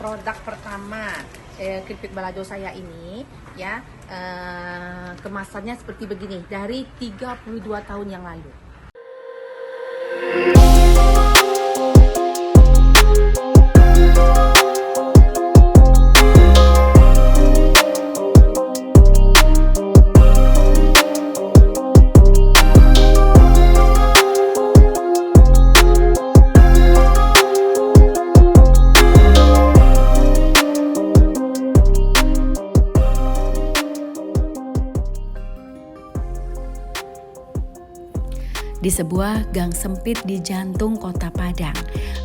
produk pertama keripik balado saya ini ya, kemasannya seperti begini dari 32 tahun yang lalu. Di sebuah gang sempit di jantung kota Padang,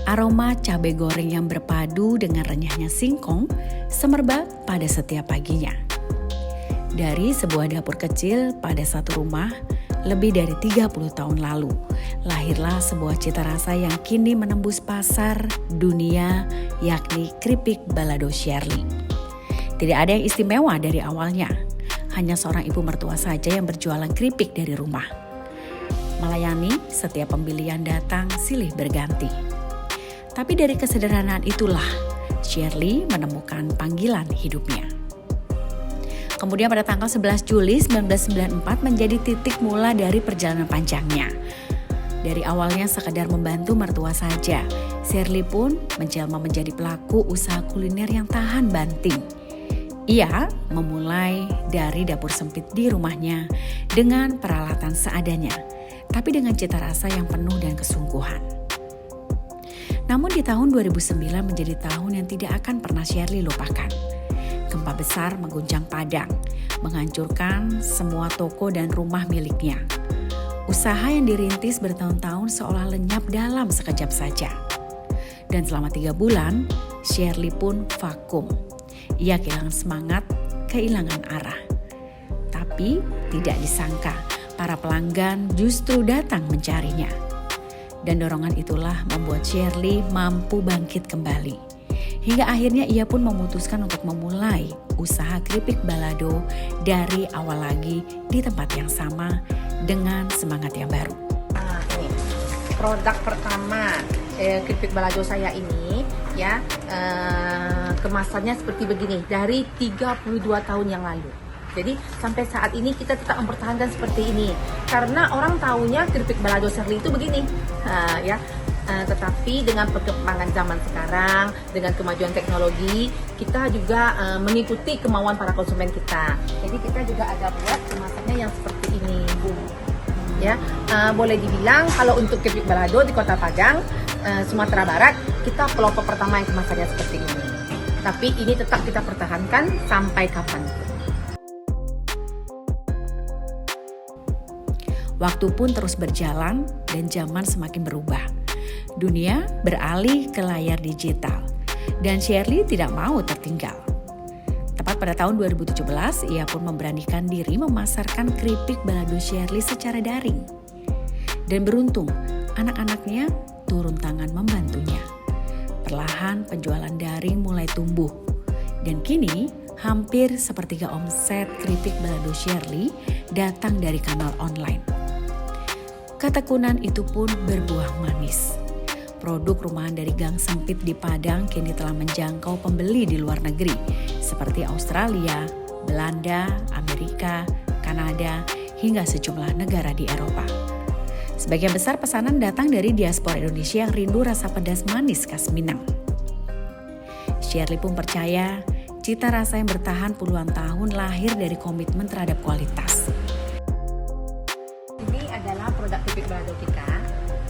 aroma cabai goreng yang berpadu dengan renyahnya singkong semerbak pada setiap paginya. Dari sebuah dapur kecil pada satu rumah, lebih dari 30 tahun lalu, lahirlah sebuah cita rasa yang kini menembus pasar dunia, yakni keripik balado Shirley. Tidak ada yang istimewa dari awalnya, hanya seorang ibu mertua saja yang berjualan keripik dari rumah. Melayani setiap pembeli yang datang silih berganti. Tapi dari kesederhanaan itulah Shirley menemukan panggilan hidupnya. Kemudian pada tanggal 11 Juli 1994 menjadi titik mula dari perjalanan panjangnya. Dari awalnya sekedar membantu mertua saja, Shirley pun menjelma menjadi pelaku usaha kuliner yang tahan banting. Ia memulai dari dapur sempit di rumahnya dengan peralatan seadanya, tapi dengan cita rasa yang penuh dan kesungguhan. Namun di tahun 2009 menjadi tahun yang tidak akan pernah Shirley lupakan. Gempa besar mengguncang Padang, menghancurkan semua toko dan rumah miliknya. Usaha yang dirintis bertahun-tahun seolah lenyap dalam sekejap saja. Dan selama 3 bulan, Shirley pun vakum. Ia kehilangan semangat, kehilangan arah. Tapi tidak disangka, para pelanggan justru datang mencarinya. Dan dorongan itulah membuat Shirley mampu bangkit kembali. Hingga akhirnya ia pun memutuskan untuk memulai usaha keripik balado dari awal lagi di tempat yang sama dengan semangat yang baru. Ini produk pertama keripik balado saya ini ya, kemasannya seperti begini dari 32 tahun yang lalu. Jadi sampai saat ini kita tetap mempertahankan seperti ini karena orang tahunya keripik balado Shirley itu begini, tetapi dengan perkembangan zaman sekarang, dengan kemajuan teknologi, kita juga mengikuti kemauan para konsumen kita. Jadi kita juga ada buat kemasannya yang seperti ini, Bu. Ya, boleh dibilang kalau untuk keripik balado di Kota Padang, Sumatera Barat, kita pelopor pertama yang kemasannya seperti ini. Tapi ini tetap kita pertahankan sampai kapanpun. Waktu pun terus berjalan dan zaman semakin berubah. Dunia beralih ke layar digital dan Shirley tidak mau tertinggal. Tepat pada tahun 2017, ia pun memberanikan diri memasarkan keripik balado Shirley secara daring. Dan beruntung, anak-anaknya turun tangan membantunya. Perlahan penjualan daring mulai tumbuh. Dan kini hampir sepertiga omset keripik balado Shirley datang dari kanal online. Ketekunan itu pun berbuah manis. Produk rumahan dari gang sempit di Padang kini telah menjangkau pembeli di luar negeri seperti Australia, Belanda, Amerika, Kanada, hingga sejumlah negara di Eropa. Sebagian besar pesanan datang dari diaspora Indonesia yang rindu rasa pedas manis khas Minang. Shirley pun percaya cita rasa yang bertahan puluhan tahun lahir dari komitmen terhadap kualitas. Ini adalah produk keripik balado kita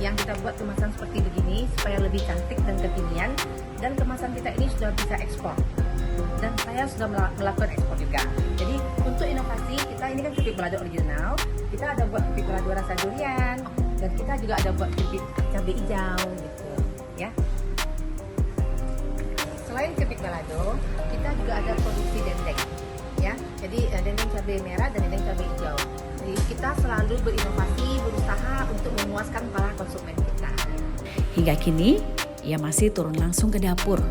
yang kita buat kemasan seperti begini supaya lebih cantik dan kekinian, dan kemasan kita ini sudah bisa ekspor dan saya sudah melakukan ekspor juga. Jadi untuk inovasi kita ini kan keripik balado original, kita ada buat keripik balado rasa durian dan kita juga ada buat keripik cabai hijau gitu ya. Selain keripik balado, kita juga ada produksi dendeng ya. Jadi dendeng cabai merah dan dendeng cabai hijau. Jadi kita selalu berinovasi, berusaha untuk memuaskan para konsumen kita. Hingga kini, ia masih turun langsung ke dapur,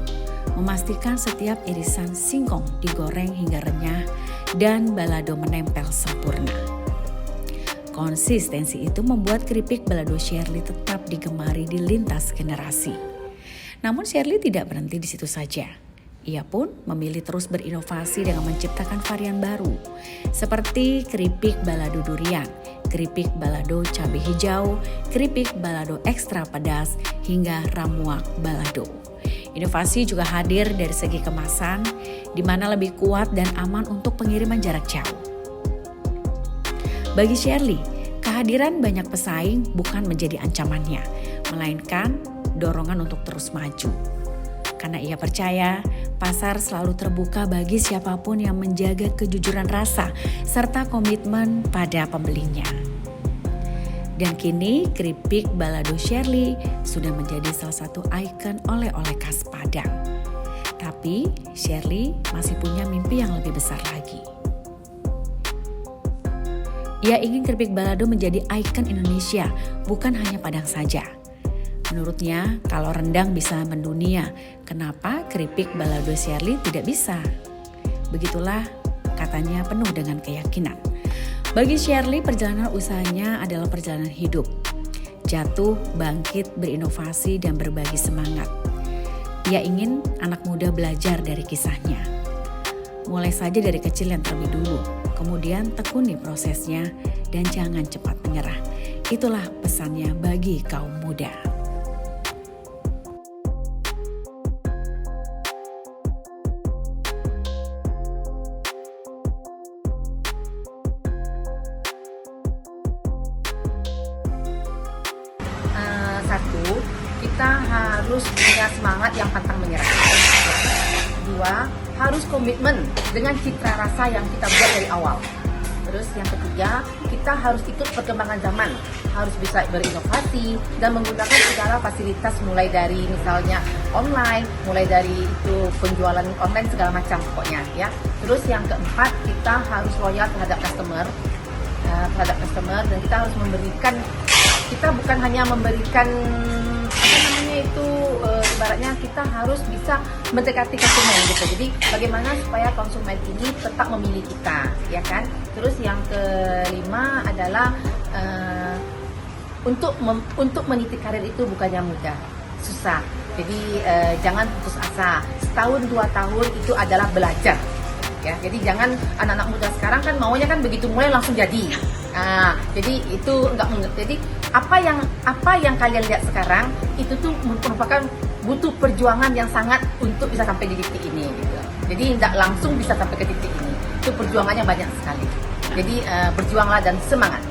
memastikan setiap irisan singkong digoreng hingga renyah dan balado menempel sempurna. Konsistensi itu membuat keripik balado Shirley tetap digemari di lintas generasi. Namun Shirley tidak berhenti di situ saja. Ia pun memilih terus berinovasi dengan menciptakan varian baru, seperti keripik balado durian, keripik balado cabai hijau, keripik balado ekstra pedas, hingga ramuak balado. Inovasi juga hadir dari segi kemasan, di mana lebih kuat dan aman untuk pengiriman jarak jauh. Bagi Shirley, kehadiran banyak pesaing bukan menjadi ancamannya, melainkan dorongan untuk terus maju. Karena ia percaya pasar selalu terbuka bagi siapapun yang menjaga kejujuran rasa serta komitmen pada pembelinya. Dan kini keripik balado Shirley sudah menjadi salah satu ikon oleh-oleh khas Padang. Tapi Shirley masih punya mimpi yang lebih besar lagi. Ia ingin keripik balado menjadi ikon Indonesia, bukan hanya Padang saja. Menurutnya, kalau rendang bisa mendunia, kenapa keripik balado Shirley tidak bisa? Begitulah katanya penuh dengan keyakinan. Bagi Shirley, perjalanan usahanya adalah perjalanan hidup. Jatuh, bangkit, berinovasi, dan berbagi semangat. Ia ingin anak muda belajar dari kisahnya. Mulai saja dari kecil yang terlebih dulu, kemudian tekuni prosesnya, dan jangan cepat menyerah. Itulah pesannya bagi kaum muda. Satu, kita harus punya semangat yang pantang menyerah. Dua, harus komitmen dengan citra rasa yang kita buat dari awal. Terus yang ketiga, kita harus ikut perkembangan zaman, harus bisa berinovasi dan menggunakan segala fasilitas mulai dari misalnya online, mulai dari itu penjualan online segala macam pokoknya ya. Terus yang keempat, kita harus loyal terhadap customer, dan kita harus memberikan, kita bukan hanya memberikan ibaratnya kita harus bisa mendekati konsumen gitu. Jadi bagaimana supaya konsumen ini tetap memilih kita, ya kan? Terus yang kelima adalah untuk meniti karir itu bukannya mudah, susah. Jadi jangan putus asa. Setahun 2 tahun itu adalah belajar. Ya, jadi jangan anak-anak muda sekarang kan maunya kan begitu mulai langsung jadi. Jadi itu enggak mengerti. Jadi apa yang kalian lihat sekarang itu tuh merupakan butuh perjuangan yang sangat untuk bisa sampai di titik ini gitu. Jadi tidak langsung bisa sampai ke titik ini. Itu perjuangannya banyak sekali. Jadi berjuanglah dan semangat.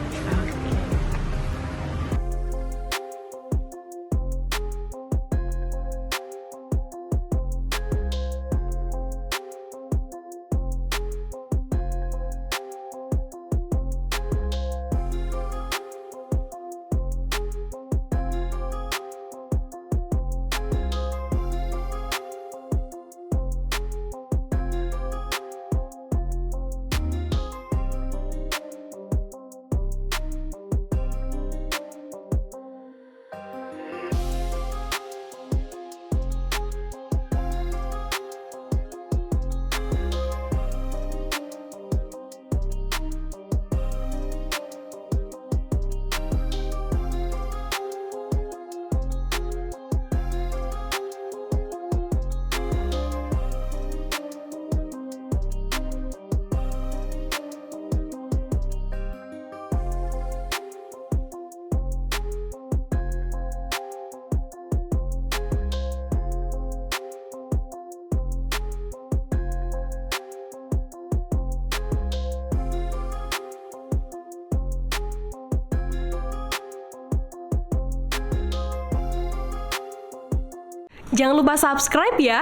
Jangan lupa subscribe ya.